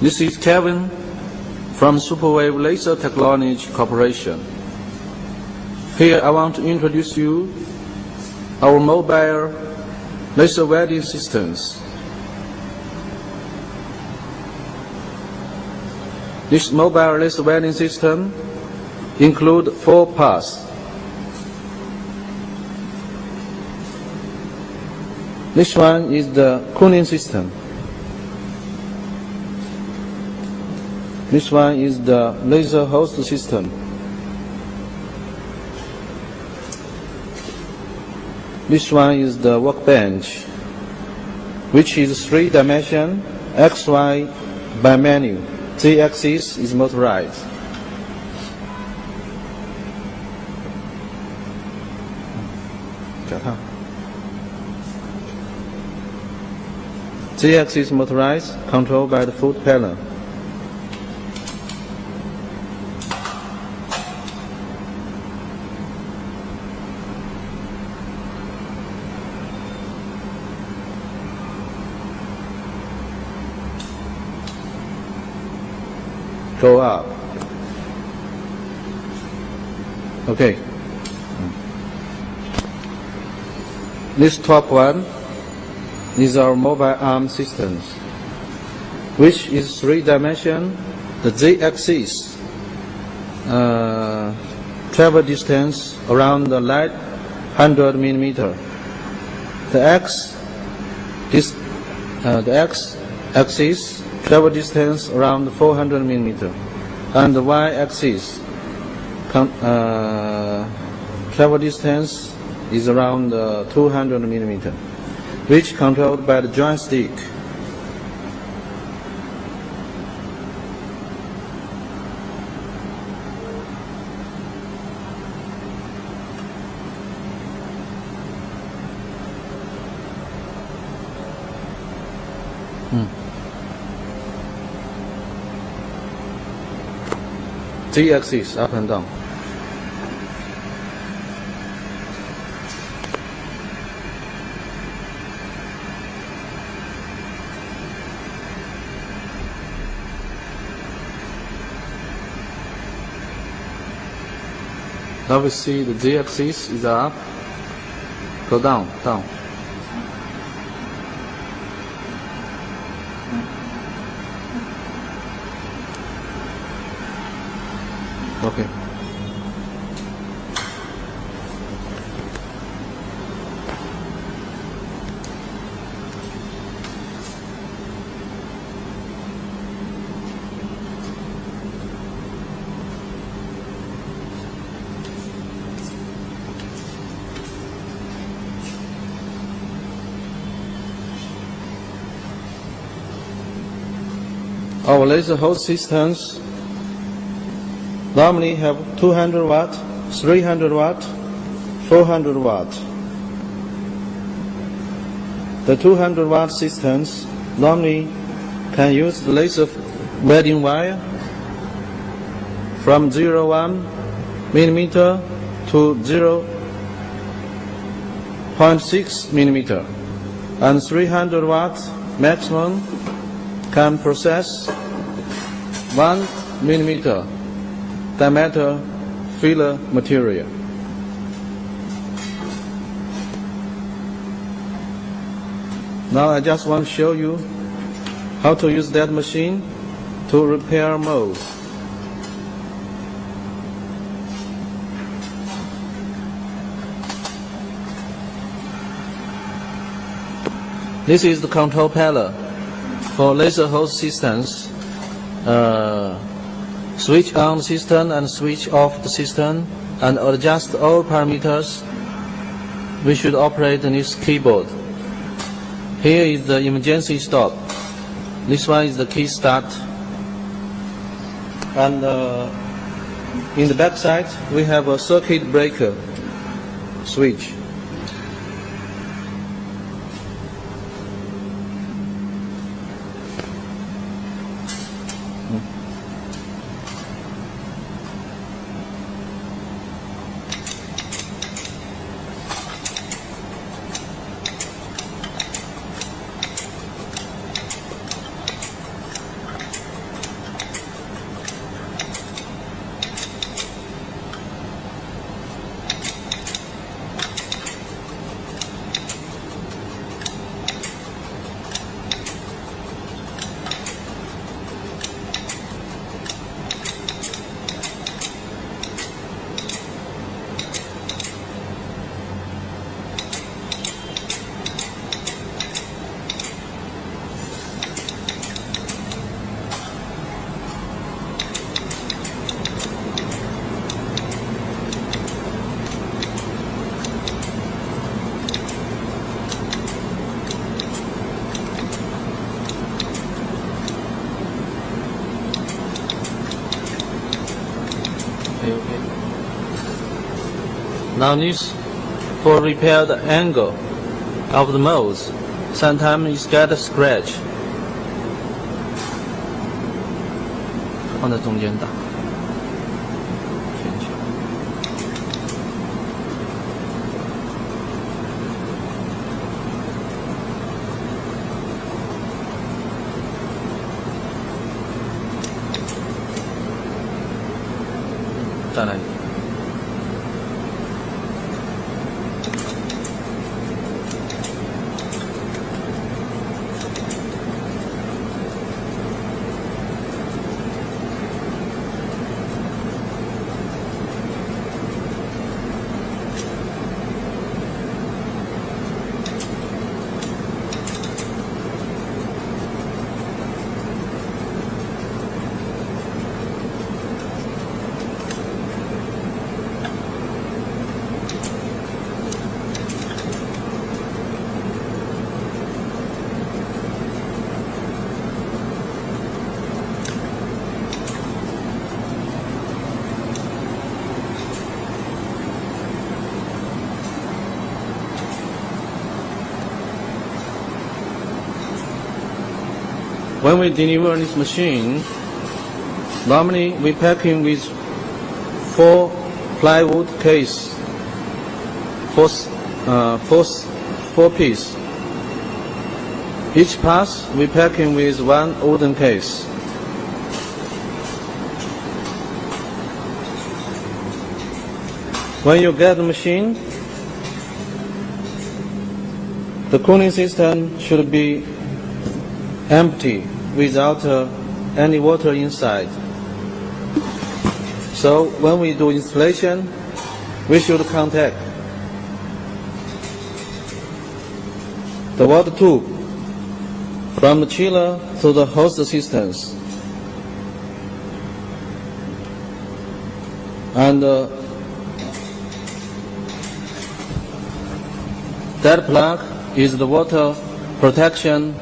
This is Kevin from Superwave Laser Technology Co. Here I want to introduce you our mobile laser welding systems. This mobile laser welding system includes 4 parts. This one is the cooling system. This one is the laser host system. This one is the workbench, which is 3-dimension XY by menu. Z-axis is motorized. Z-axis motorized, controlled by the foot panel. Go up. Okay. This top one is our mobile arm systems, which is 3-dimension. The Z-axis travel distance around the light 100 millimeter. The X-axis travel distance around 400 millimeter, and the Y-axis travel distance is around 200 millimeter, which controlled by the joystick. Z-axis up and down. Now we see the Z-axis is up, go down, down. Okay. Our laser host systems normally have 200 watt, 300 watt, 400 watt. The 200 watt systems normally can use the laser welding wire from 0.1 millimeter to 0.6 millimeter, and 300 watt maximum can process 1 millimeter diameter filler material. Now I just want to show you how to use that machine to repair molds. This is the control panel for laser host systems. Switch on the system and switch off the system, and adjust all parameters. We should operate this keyboard. Here is the emergency stop. This one is the key start. And in the back side, we have a circuit breaker switch. Now this for repair the angle of the molds. Sometimes it get a scratch. 放在中间打。再来一点。When we deliver this machine, normally we packing with 4 plywood case, 4 piece. Each pass we packing with 1 wooden case. When you get the machine, the cooling system should be empty without any water inside. So when we do installation, we should contact the water tube from the chiller to the host systems, and that plug is the water protection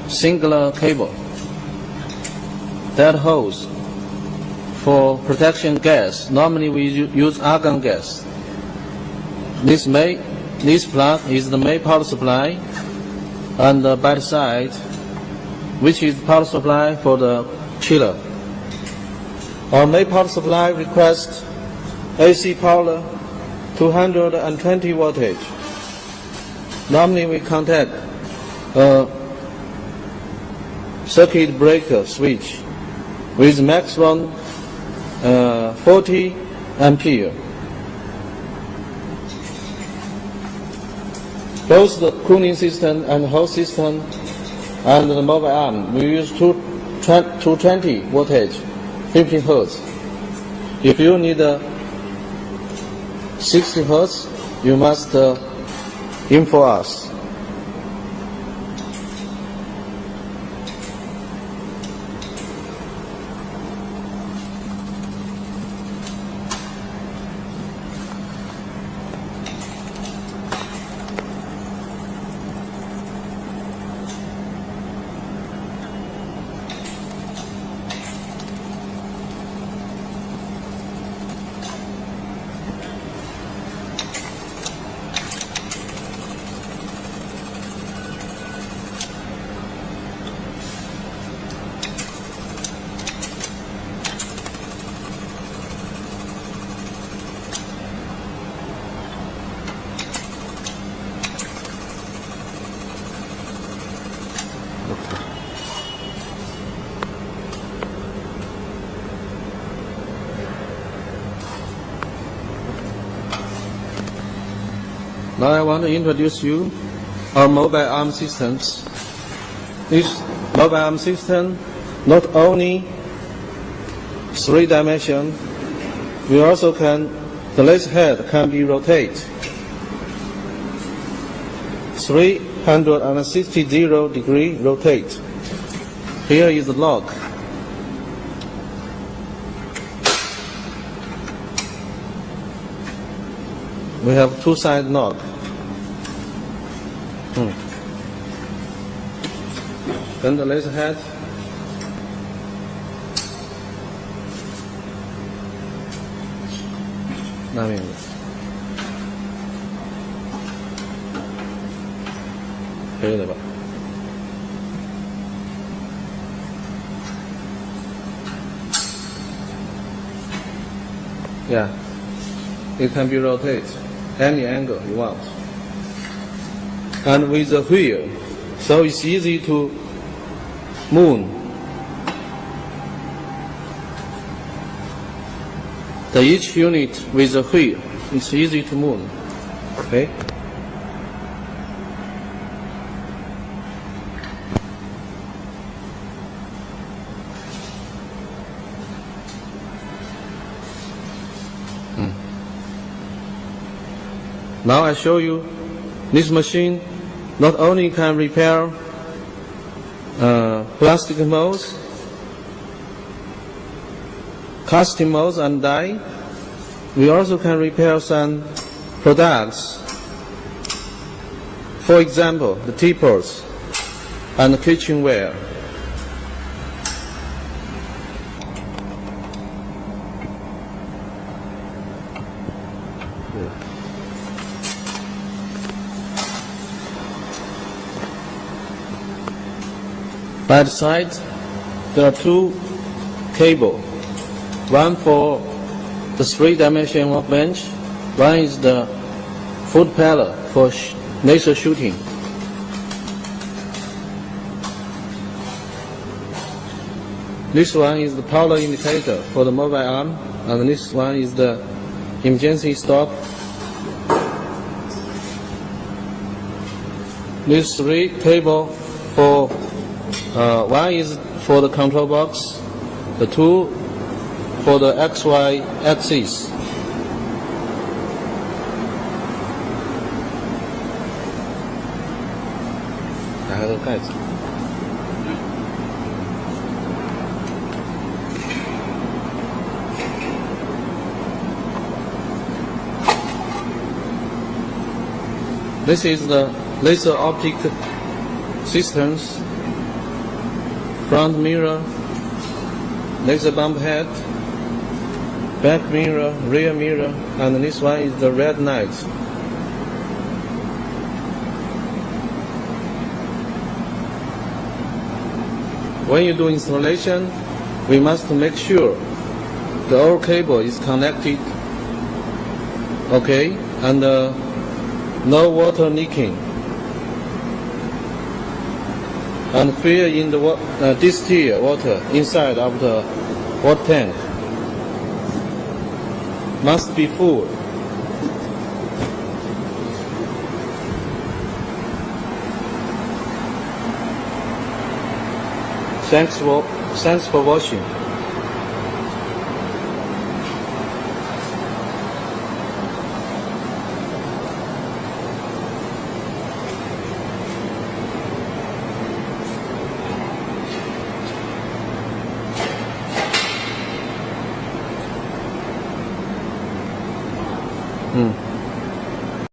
singular cable. That hose for protection gas. Normally we use argon gas. This plug is the main power supply, and by the side, which is power supply for the chiller. Our main power supply requests AC power 220 voltage. Normally we contact a circuit breaker switch with maximum 40 ampere. Both the cooling system and hose system and the mobile arm, we use 220 voltage, 15 Hertz. If you need 60 Hertz, you must info us. Now I want to introduce you our mobile arm systems. This mobile arm system not only 3-dimension, we also the laser head can be rotated 360 degree rotate. Here is the lock. We have 2-side knob. Then the laser head. 可以了吧？ Yeah, it can be rotated any angle you want. And with the wheel, so it's easy to move. Each unit with the wheel, it's easy to move. Okay? Now I show you this machine not only can repair plastic molds, casting molds and die, we also can repair some products. For example, the teapots and the kitchenware. By the side, there are two cables. One for the 3-dimensional workbench. One is the foot pedal for laser shooting. This one is the power indicator for the mobile arm, and this one is the emergency stop. These 3 cables for one is for the control box, the 2 for the XY axis. This is the laser optic systems. Front mirror, laser bump head, back mirror, rear mirror, and this one is the red light. When you do installation, we must make sure the whole cable is connected, okay, and no water leaking. And fill in the distilled water inside of the water tank. Must be full. Thanks for watching. Hmm.